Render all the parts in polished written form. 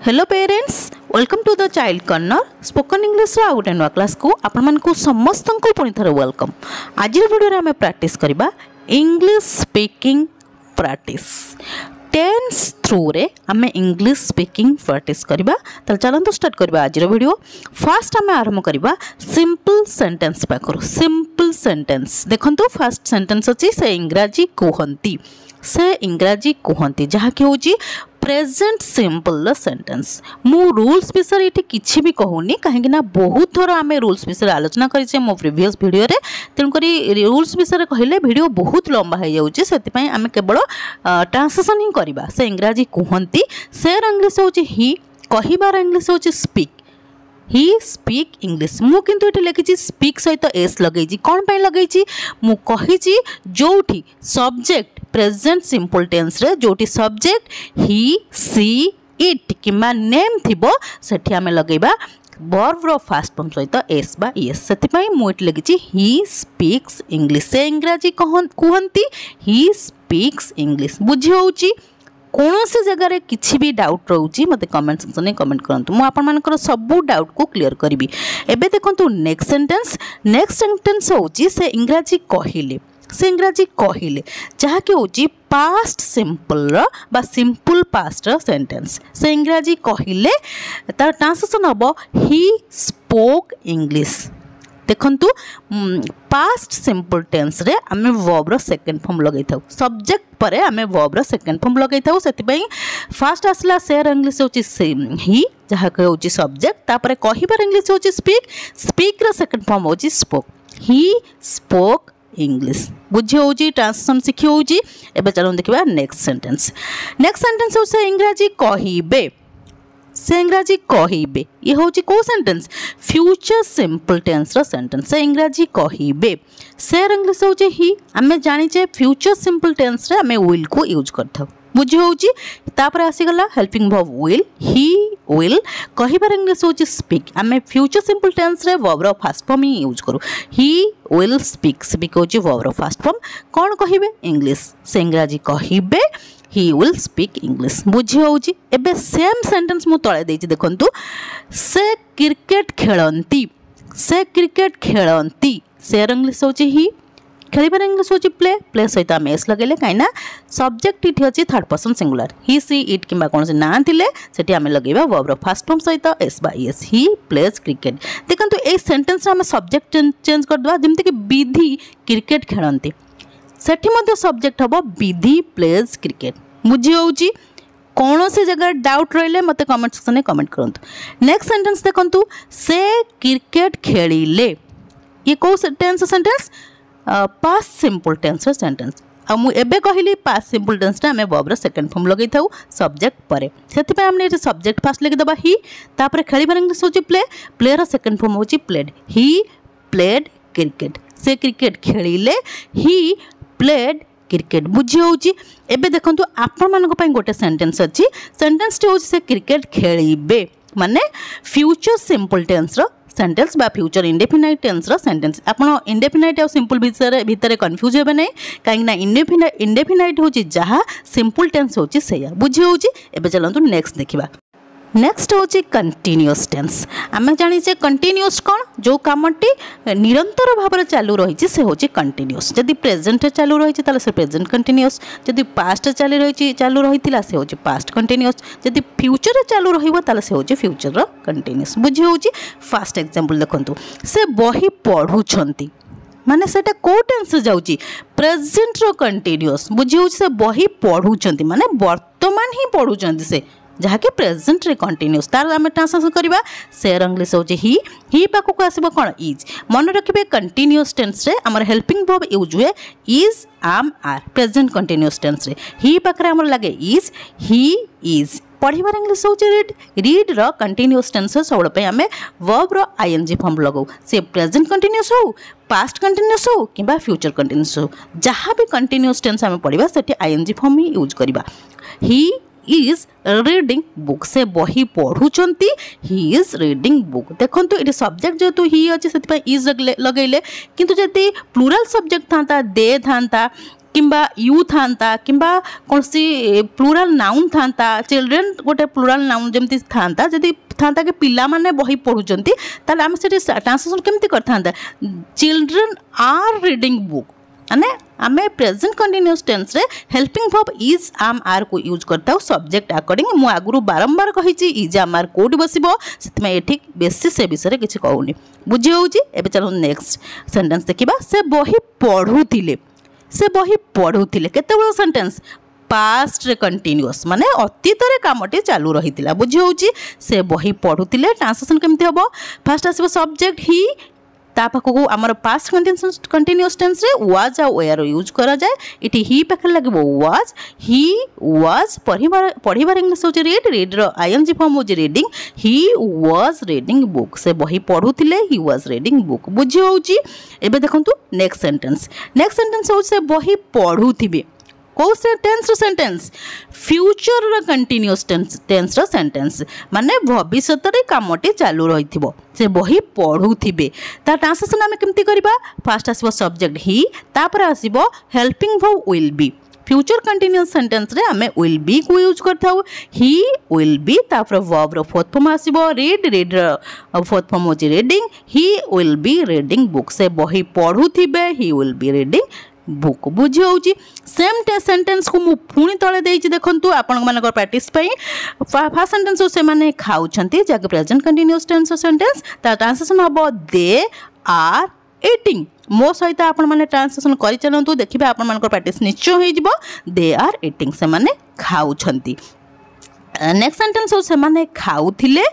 Hello parents, welcome to the child corner spoken English रो गोटे नुआ क्लास को आपण मानकु समस्त को पुणी थरे वेलकम। आज वीडियो रे हमें प्रैक्टिस करबा English speaking practice tense through रे हमें इंग्लिश स्पीकिंग प्रैक्टिस करबा। त चलंतु स्टार्ट करबा आज वीडियो। फर्स्ट हमें आरंभ करबा सिंपल सेंटेंस पाखरु। सिंपल सेंटेंस देखंतु फर्स्ट सेंटेंस अछि से इंग्रजी कहंती, से इंग्रजी कहंती जहा कि होची प्रेजेंट सिंपल सेंटेंस। मु रूल्स विषय ये किसी भी कहूनी कहीं बहुत थर आम रूल्स विषय आलोचना करें मो प्रीवियस वीडियो रे, तेणुक रूल्स विषय कहले वीडियो बहुत लंबा हो जाऊँगी, से आम केवल ट्रांसलेशन ही करवा। से इंग्रजी कहती, से इंग्लिश हूँ ही, कहबार इंग्लिश हूँ स्पीक, ही स्पीक इंग्लिश। मु किंतु ये लिखी स्पीक सहित एस लगे कौन पाई लगे मु कही जोठी सब्जेक्ट प्रेजेंट सिंपल टेंस रे जोटी सब्जेक्ट ही सी इट किंबा नेम थिबो सेठी आमे लगेबा वर्ब रो फास्ट फॉर्म सहित एस बा एस। सेति मु एट लिखी ही स्पीक्स इंग्लिश। से इंग्रजी कहंती, ही स्पीक्स इंग्लिश। बुझी होउची कौन से जगह किसी भी डाउट रोचे मत कमेंट सेक्शन में कमेंट करूँ, मुझे आपर सबू डाउट को क्लीयर करी। एबे देखंतु नेक्स्ट सेंटेंस। नेक्स्ट सेंटेंस होची से इंग्रजी कहले, से इंग्रजी कहले जहाँकि होची पास्ट सिंपल बा सिंपल पास्ट सेंटेंस। से इंग्रजी कहले तार ट्रांसलेशन हम ही स्पोक इंग्लिश। देखंतु पास्ट सिंपल टेंस रे आमे वर्ब रो सेकंड फॉर्म लगै थाउ, सब्जेक्ट परे आमे वर्ब रो सेकंड फॉर्म लगै थाउ। सेति पई फर्स्ट आसला शेयर इंग्लिश होची ही जहा के होची सब्जेक्ट, तापरे कहिबार इंग्लिश होची स्पीक, स्पीक रो सेकंड फॉर्म होची स्पोक, ही स्पोक इंग्लिश। बुझी होची ट्रांसलेशन सिखी होची। एबे चलो देखिबा नेक्स्ट सेंटेंस। नेक्स्ट सेंटेंस हो से इंग्रजी कहिबे, से इंग्रजी कहिबे ये होची को सेंटेंस फ्यूचर सिंपल टेंस रो सेंटेंस। से इंग्रजी कहिबे, से इंग्लिश होची ही, आमे जानि जे फ्यूचर सिंपल टेंस रे आमे विल को यूज करथौ। बुझी होची तापर आसी गला helping verb will, he will. कहिबार इंग्लिश होची स्पीक, आमे फ्यूचर सिंपल टेंस रे वर्ब रो फास्ट फॉर्म ही यूज करू, ही विल स्पीक। स्पीक होची वर्ब रो फास्ट फॉर्म, कोन कहिबे इंग्लिश। से इंग्रजी कहिबे, ही विल स्पीक इंग्लिश। बुझी होची। एबे सेम सेंटेंस मु तळे देछि देखंतु से क्रिकेट खेलंती, से क्रिकेट खेलंती। से इंग्लिश होची ही, खेलिबार इंग्लिश होची प्ले, प्ले सहित आम एस लगेले कहीं सब्जेक्ट इठी अछि third person singular, he she it किंबा कौन से ना थिले सेठी आम लगेबा वर्ब रो फास्ट फॉर्म सहित एस बा एस, ही प्लेज क्रिकेट। देखंतु ए सेंटेंस रे आम सब्जेक्ट चेंज कर दवा, जेमति कि विधि क्रिकेट खेलंती, सेठी मध्ये सब्जेक्ट हबो विधि प्लेज क्रिकेट। बुझी होउची कौन से जगह डाउट रहिले मते कमेंट सेक्शन में कमेंट करंतु। नेक्स्ट सेंटेंस देखंतु से क्रिकेट खेलिले, ये को tense sentence past simple tense sentence. आ मु एबे कहली पास्ट सिंपल टेंस रे हमें वर्ब रो सेकंड फॉर्म लगै थाउ सब्जेक्ट परे, सेति पे हमने सब्जेक्ट फास्ट लिख दबा ही, तापर खेलिबार इंग्लिश होची प्ले, प्ले रो सेकंड फॉर्म होची प्लेड, ही प्लेड क्रिकेट। से क्रिकेट खेलिले, ही प्लेड क्रिकेट। बुझी होची। एबे देखंतु आपन मानको पई गोटे सेंटेंस अछि, सेंटेंस टे होची से क्रिकेट खेलिबे माने फ्यूचर सिंपल टेंस रो सेंटेंस बा फ्यूचर इंडेफिनाइट टेंस रो सेंटेंस। आपण इंडेफिनाइट और सिंपल भितर कंफ्यूज हेबे नै, काहे ना इंडेफिनाइट होची जहा सिंपल टेंस होची सेया। बुझी होची। एबे चलंतु नेक्स्ट देखिबा। नेक्स्ट होची कंटिन्यूअस टेंस। आमे जानि जे कंटिन्यूअस कोन जो कामटी निरंतर भाव में चालू रही से होची कंटिन्यूअस। जदि प्रेजेंट चालू रही ताले से प्रेजेंट कंटिन्यूअस, जदि पास्ट चालू रही से होची पास्ट कंटिन्यूअस, जदि फ्यूचर चालू रहिबो ताले से होची फ्यूचर कंटिन्यूअस। बुझी होची। फर्स्ट एग्जांपल देखंतु से बही पढुछंती माने सेटा को टेंस जाउची प्रेजेंट रो कंटिन्यूअस। बुझी होची से बही पढुछंती माने वर्तमान ही पढुछंती से जहाँकि प्रेजेंट रे कंटिन्यूअस। तार आम ट्रांसलेशन करवा से इंग्लिश होची ही पाखक आसबो कोन इज। मन रखिबे कंटिन्यूअस टेंस रे हमर हेल्पिंग वर्ब यूज हुए इज आम आर। प्रेजेंट कंटिन्यूअस टेंस रे ही पाखरे हमर लागे इज, ही इज। पढ़िबार इंग्लिश होची रीड, रीड रो कंटिन्यूअस टेंस सब पे आमे वर्ब रो आईएनजी फॉर्म लगाऊ। से प्रेजेंट कंटिन्यूअस हो, पास्ट कंटिन्यूअस हो किंबा फ्यूचर कंटिन्यूअस हो, जहाँ भी कंटिन्यूअस टेंस आमे पढ़िबा सेठी आईएनजी फॉर्म ही यूज करबा। ही इज रीडिंग बुक, से बही पढ़ुचंती, ही इज रीडिंग बुक। देखंतु इट सब्जेक्ट जेतु ही अछि सेति इज लगैले, किंतु जति प्लुरल सब्जेक्ट थांता दे थांता किंबा यू था किंबा कौन सी प्लूराल नाउन था चिल्ड्रेन गोटे प्लूराल नाउन जमी था जदि था कि पिला माने बही पढ़ुचंती ताले आम से ट्रांसलेशन केमती करता चिल्ड्रेन आर रीडिंग बुक माने आमे प्रेजेंट कंटिन्यूअस टेंस रे हेल्पिंग वर्ब इज आम आर को यूज करता सब्जेक्ट अकॉर्डिंग मु आगुरु बारंबार कही इज आम आर कोड बसबो सेतमे एठी बेसी से विषय किछि कहूनी बुझी होउची एबे चलो नेक्स्ट सेंटेंस देखिबा से बही पढुथिले से बही पढुथिले केते बड़ सेंटेंस पास्ट रे कंटिन्यूअस माने अतीत रे कामटी चालू रहितिला बुझी होउची से बही पढुथिले ट्रांसलेशन केमती हबो फर्स्ट आसीबो सब्जेक्ट ही तापाखु आमर पास्ट कंटिन्यूअस टेंस रे वाज आ वेयर यूज करा जाए इटी ही पाखे लागबो वाज ही वाज पढ़िबार इंग्लिश होची रीड रो आईएनजी फॉर्म होची reading he was reading book से बही पढुथिले ही वाज रीडिंग बुक बुझी होची एबे देखंतु नेक्स्ट सेंटेंस हो से बही पढुथिबे कौ से सेंटेंस फ्यूचर रो कंटिन्यूअस टेंस रो सेंटेंस माने भविष्यत रे कामटी चालू रहिथिबो से बही पढुथिबे ता ट्रांसलेशन आमे केमती करबा फर्स्ट आसीबो सब्जेक्ट ही तापर आसीबो helping verb will be future continuous sentence रे आमे विल बी को यूज करथाउ ही विल बी तापर वर्ब रो फोर्थ फॉर्म आसीबो रीड रो फोर्थ फॉर्म होची reading he will be reading book से बही पढुथिबे he will be reading book बुझी होची सेम सेंटेंस को मु पुणी तले देइछि देखंतु आपण मानकर प्रैक्टिस पई फर्स्ट सेंटेंस से माने खाउछंती जग प्रेजेंट कंटिन्यूअस टेंस सेंटेंस ता ट्रांसलेशन हबो दे आर ईटिंग मो सहित आपण माने ट्रांसलेशन करि चलंतु देखिबे आपण मानकर प्रैक्टिस निश्चय होई जिवो दे आर ईटिंग से माने खाउछंती नेक्स्ट सेंटेंस से माने खाउथिले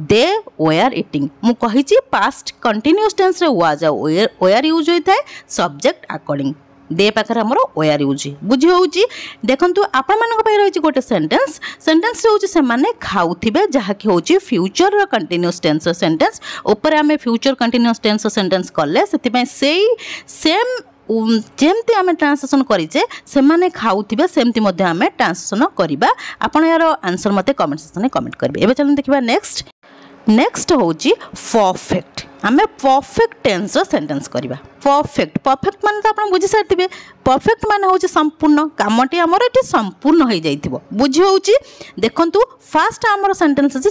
दे वेयर ईटिंग मु कहिछि पास्ट कंटिन्यूअस टेंस रे वाज वेयर यूज होई थाए सब्जेक्ट अकॉर्डिंग दे पाखर हमर वेयर यूज बुझी होउची देखंतु आपण मानक पय रहिछि गोटे सेंटेंस होउची से माने खाउथिबे जहा कि होउची फ्यूचर रो कंटिन्यूअस टेंस सेंटेंस ऊपर हमें फ्यूचर कंटिन्यूअस टेंस सेंटेंस करले सेति पय सेम जेमती आम ट्रांसलेशन करें से माने खाऊथिबे सेमती मध्य आम ट्रांसलेशन करबा आपण यार आंसर मते कमेंट सेक्शन में कमेंट करेंगे एबे चलन देखिबा नेक्स्ट होची परफेक्ट आमे परफेक्ट टेंस रो सेंटेंस करबा परफेक्ट माने तो आपण बुझी सारथिबे परफेक्ट माने होची संपूर्ण कामटी हमर एठी संपूर्ण हो जाइथिबो बुझी होची देखंतु फर्स्ट हमर सेंटेंस अछि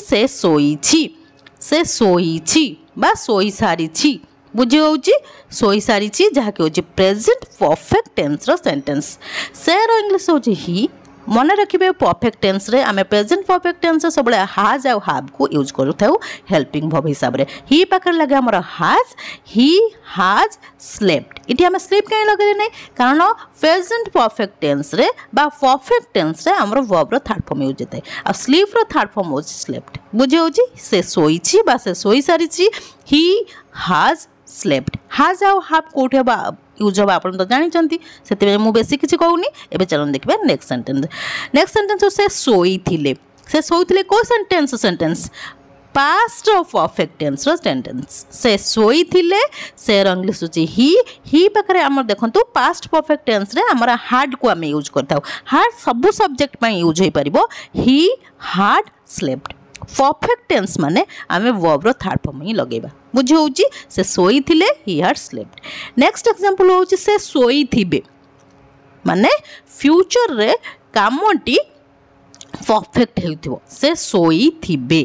से सोईछि बा सोई सारिछि बुझी होची सोई सारिछि जहा कि होची प्रेजेंट परफेक्ट टेंस रो सेंटेंस से रो इंग्लिश होची ही मन रखिबे परफेक्ट टेंस रे आमे प्रेजेंट परफेक्ट टेंस सबले हाज आ हैव को यूज करथाउ हेल्पिंग वर्ब हिसाब रे ही पाखर लगे हमर हाज ही हाज स्लेप्ट इटी आमे स्लीप काई लगले नै कारण प्रेजेंट परफेक्ट टेंस रे बा परफेक्ट टेंस रे हमर वर्ब रो थर्ड फॉर्म यूज होतै आ स्लीप रो थर्ड फॉर्म होची स्लेप्ट बुझे होची से सोईछि बा से सोई सारिछि ही हाज स्लेप्ट हाज आ हैव कोठे बा यूज हम आपन तो जानि चंती सेते मु बेसी किछि कहूनी एबे चलन देखबे नेक्स्ट सेंटेंस से सोईथिले को sentence past of perfect tense रो सेंटेंस से सोईथिले से इंग्लिश होची ही पाखरे हमर देखंतु पास्ट परफेक्ट टेंस रे हमर हार्ड को हम यूज करताउ हार्ड सब सब्जेक्ट पय यूज होई परिबो ही हार्ड स्लेप्ट परफेक्ट टेंस माने आमे वर्ब रो थर्ड फॉर्म ही लगेबा बुझे होची से सोईथिले ही हाड स्लेप्ट नेक्स्ट एग्जांपल होची से सोईथिबे माने फ्यूचर रे कामटी परफेक्ट हेउथिबो से सोईथिबे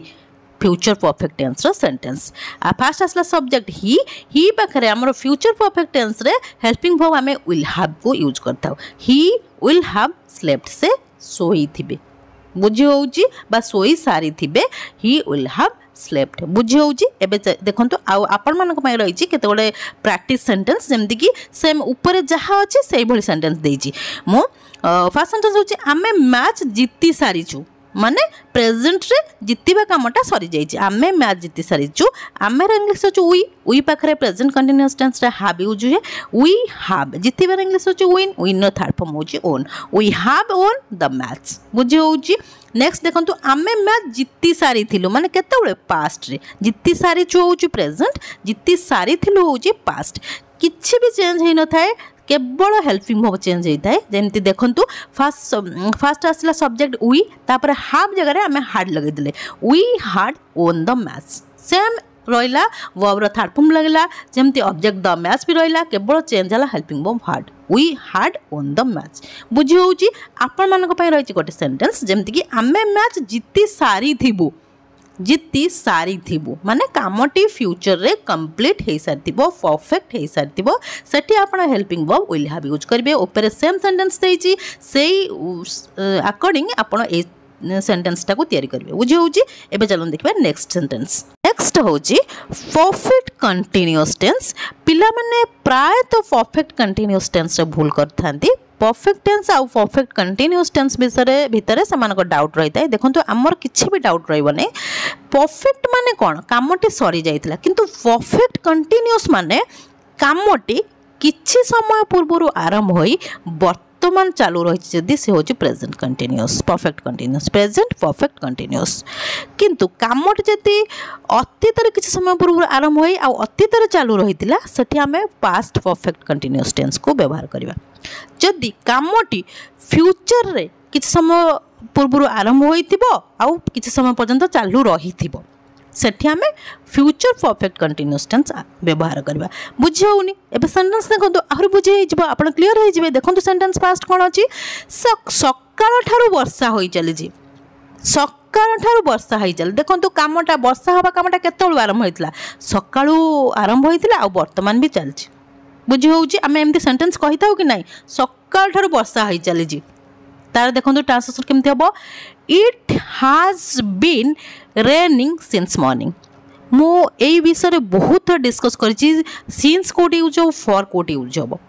फ्यूचर परफेक्ट टेंस रो सेंटेंस आ फर्स्ट असला सब्जेक्ट ही पाखरे हमर फ्यूचर परफेक्ट टेंस रे हेल्पिंग वर्ब आमे विल हैव को यूज करताउ ही विल हैव स्लेप्ट से सोईथिबे बुझी होउची बा सोई सारी थिबे ही विल हैव स्लेप्ट बुझी होउची एबे देखंतु आ आपण मानक पय रहिची केते गोटे प्रैक्टिस सेंटेंस जेमति कि सेम ऊपर जहा अछि सेही भली सेंटेंस देइची मो फर्स्ट सेंटेंस होची आमे मैच जीती सारिछु माने प्रेजेंट रे जितिबा कामटा सरी जाइछि आमे मैच जीती सारिछु आमे इंग्लिश होची वी पाखरे प्रेजेंट कंटीन्यूअस टेंस रे हैव यूज है वी हैव जितिबा इंग्लिश होची विन नो थर्ड फॉर्म होची won we have won the match बुझी होची नेक्स्ट देखंतु आमे मैच जीती सारी थिलु माने केतेबेले पास्ट रे जीती सारी छु होची प्रेजेंट जीती सारी थिलु होची पास्ट किछि भी चेंज हे न थाए केवल हेल्पिंग वर्ब चेंज होता है जमती देखंतु फर्स्ट आसला सब्जेक्ट वी तापर हाफ जगह आम हार्ड लगे we had won the match same रहा वर्बर थर्ड फॉर्म लगला जमती ऑब्जेक्ट द मैच भी रहा केवल चेंज है helping verb had we had won the match बुझी होची आपण मानक पई रही गोटे सेंटेंस जमती कि आमे मैच जीति सारी थिबु माने कामटी फ्यूचर रे कंप्लीट हे सारथिबो परफेक्ट हे सारथिबो सेठी आपण helping verb will have use करबे ऊपर सेम सेंटेंस देछि सेही अकॉर्डिंग आपण ए सेंटेंस टाको तैयारी करिवे बुझी होची एबे चलन देखबे नेक्स्ट सेंटेंस नेक्स्ट होची परफेक्ट कंटीन्यूअस टेंस पिला माने प्राय तो परफेक्ट कंटीन्यूअस टेंस रे भूल करथांती परफेक्ट टेंस आउ परफेक्ट कंटीन्यूअस टेंस भितर से डाउट रही है देखो आमर किसी भी डाउट रही परफेक्ट माने कौन कामटी सरी जाइथिला किंतु परफेक्ट कंटीन्यूअस माने कामटी किछि समय पूर्व आरंभ होई वर्तमान चालू रही जदि से होची present continuous perfect continuous present perfect continuous किंतु कामटी जदि अतीत किछि समय पूर्व आरंभ होई आ अतीत चालू रहितिला सेठी आमे पास्ट परफेक्ट कंटीन्यूअस टेंस को व्यवहार करिबा जदि कामटी फ्यूचर रे किछि समय पूर्व आरंभ होइथिबो आउ किछि समय पर्यंत चालू रहिथिबो सेठी आमे फ्यूचर परफेक्ट कंटीन्यूअस टेंस व्यवहार करबा बुझी होउनी एबे सेंटेंस देखंतु आहुर बुझी हे जिवो आपण क्लियर हे जिवे देखंतु सेंटेंस फास्ट कोन अछि सकाळ ठारू वर्षा होई चली जी सकाळ ठारू वर्षा होई चल देखंतु कामटा वर्षा हबा कामटा केतळ आरंभ होइतला सकाळू आरंभ होइतला आ वर्तमान भी चलछि बुझी होउची आमे एमती सेंटेंस कहि थाउ कि नाही सकाळ ठारू वर्षा होई चली जी तार देखंतु ट्रांसलेशन केमती हबो it has been raining since morning मो एई विषय बहुत डिस्कस करिछि सिंस कोटी यूज हो फॉर कोटी यूज हो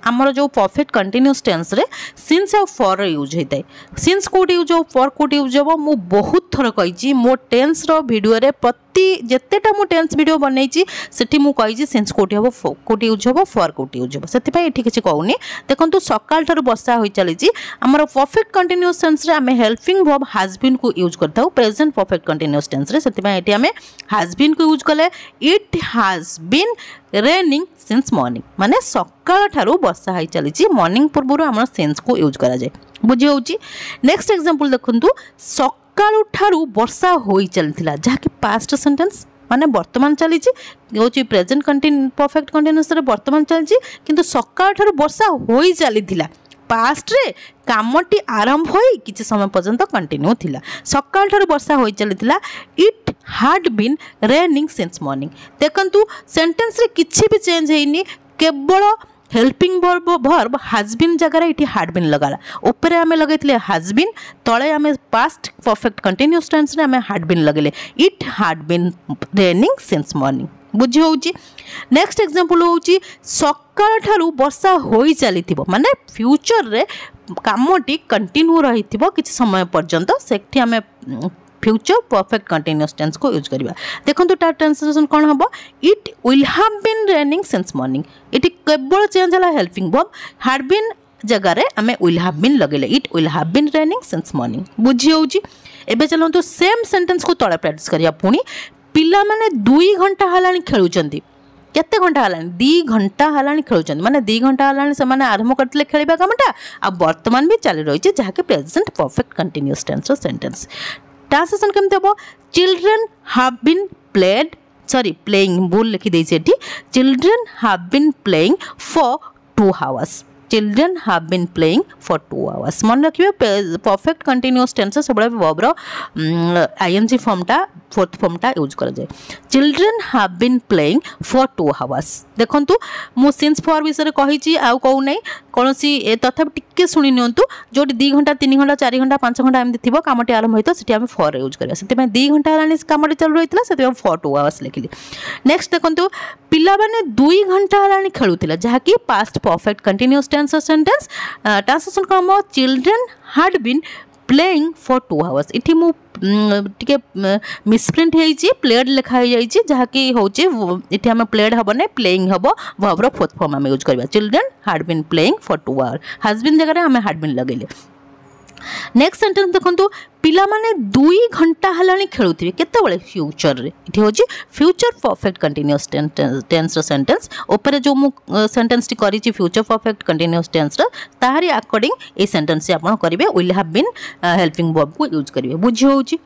आमर जो परफेक्ट कंटीन्यूअस टेंस रे सिंस और फॉर यूज होता है सिंस कोटी यूज हो फॉर कोटी यूज हो मु बहुत थर कही मो टेंस रो वीडियो रे प्रति जेतेटा मु टेंस वीडियो बनैछि सेठी मु कही सिंस कोटी हो कोटी यूज हो फॉर कोटी यूज हो सेति पई एठी किछि कहूनी देखंतु सकाळ ठार वर्षा होई चलीछि आमर परफेक्ट कंटीन्यूअस टेंस रे आमे हेल्पिंग वर्ब हैज बीन को यूज करथाउ प्रेजेंट परफेक्ट कंटीन्यूअस टेंस रे सेति पई एठी आमे हैज बीन को यूज कले it has been raining since morning माने सकाळ ठारू वर्षा होई चलीछि मॉर्निंग पूर्व आमर सिंस को यूज करा जाय बुझी होउची नेक्स्ट एग्जांपल देखंतु सकाळू ठारू वर्षा होई चलथिला जाकी पास्ट सेंटेंस माने वर्तमान चलीछि होची प्रेजेंट परफेक्ट कंटीन्यूअस रे वर्तमान चलीछि किंतु सकाळ ठारू वर्षा होई चलीथिला पास्ट रे कामटी आरंभ होई किछि समय पर्यंत कंटिन्यू थिला सकाळ ठारू वर्षा होई चलीथिला it had been raining since morning देखंतु सेंटेंस रे किछि भी चेंज हेइनी केवल हेल्पिंग वर्ब हैज बीन जगह इटी हैड बीन लगाला ऊपर आमे लगैथिले हैज बीन तळे आमे पास्ट परफेक्ट कंटीन्यूअस टेंस रे आमे हैड बीन लगेले it had been raining since morning बुझी होउची नेक्स्ट एग्जांपल होउची सकाळ ठारू वर्षा होई चलीथिबो माने फ्यूचर रे कामटी कंटिन्यू रहिथिबो किछि समय पर्यंत सेठी आमे फ्यूचर परफेक्ट कंटीन्यूअस टेंस को यूज करिबा देखंतु ता ट्रांसलेशन कोन हबो it will have been raining since morning it केवल चेंज हला हेल्पिंग वर्ब हैड बीन जगह रे हमें विल हैव बीन लगेले it will have been raining since morning बुझी होउची एबे चलंतु सेम सेंटेंस को तळे प्रैक्टिस करिया पुनी पिला माने 2 घंटा हलानी खेलुचंती केते घंटा हलानी 2 घंटा हलानी खेलुचंती माने 2 घंटा हलानी से माने आरंभ करतले खेलिबा कामटा आ वर्तमान भी चली रही छे जाके present perfect continuous tense sentence translation केमते हबो चिल्ड्रन हैव बीन प्लेइंग भूल लिखि देछि एठी children have been playing for 2 hours children have been playing for 2 hours मन रखिबे परफेक्ट कंटीन्यूअस टेंस सबले वर्ब रो आईएनजी फॉर्मटा फोर्थ फॉर्मटा यूज कर जाय children have been playing for 2 hours देखंतु मु सिंस फॉर विषय कहि छि आ कहू नै कोनोसी तथापि टिके सुनि नियंतु जोटी 2 घंटा 3 घंटा 4 घंटा 5 घंटा एमति थिबो कामटी आरंभ होइतो सेठी हम फॉर यूज करिया सेति में 2 घंटा हलानी कामटी चल रहितला सेति हम फॉर 2 आवर्स लिखिली नेक्स्ट देखंतु पिला माने 2 घंटा हलानी खेलुतिला जहाकी past perfect continuous tense sentence translation कम children had been playing for 2 hours इठी मु टिके मिसप्रिंट हेइची प्लेड लिखा हे जाइची जहाकी होची इठी हम प्लेड हबो ने प्लेइंग हबो वर्ब रो फोर्थ फॉर्म हम यूज करबा children had been playing for 2 hours has been जगह रे हम हैड बीन लगेले नेक्स्ट सेंटेंस देखंतु पिला माने 2 घंटा हलानी खेलुथिबे केते बळे फ्यूचर रे इठी होची फ्यूचर परफेक्ट कंटीन्यूअस टेंस रो सेंटेंस ऊपर जो मु सेंटेंस टी करिची फ्यूचर परफेक्ट कंटीन्यूअस टेंस रो ताहारी अकॉर्डिंग ए सेंटेंस से आपण करिवे will have been helping verb को यूज करिवे बुझी होची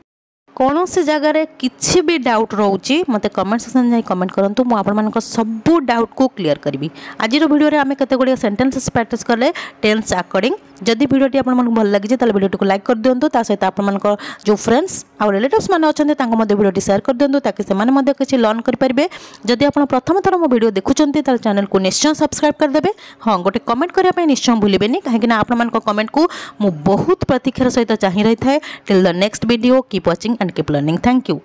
कौन से जगार किसी भी डाउट रोचे मत कमेंट सेक्शन जाए कमेंट करूँ मुझे सब डाउट को क्लीयर करी। आज वीडियो आम केत गुड़िया सेंटेंसेस प्रैक्टिस कले टेंस अकॉर्डिंग। जदि वीडियो आपको भल लगी तो वीडियो को लाइक कर दिंतु सहित आप जो फ्रेंड्स आ रिलेटिव्स मैंने अच्छा वीडियो शेयर कर दिंतु ताकि से किसी लर्न करेंगे। जदि आप प्रथम थर मो वीडियो देखुंत चैनल को निश्चय सब्सक्राइब करदे। हाँ गोटे कमेंट करने निश्चय भूलें कहीं आपण कमेंट को मुझे बहुत प्रतीक्षार सहित चाह रही है। Till the next video keep watching and keep learning. Thank you.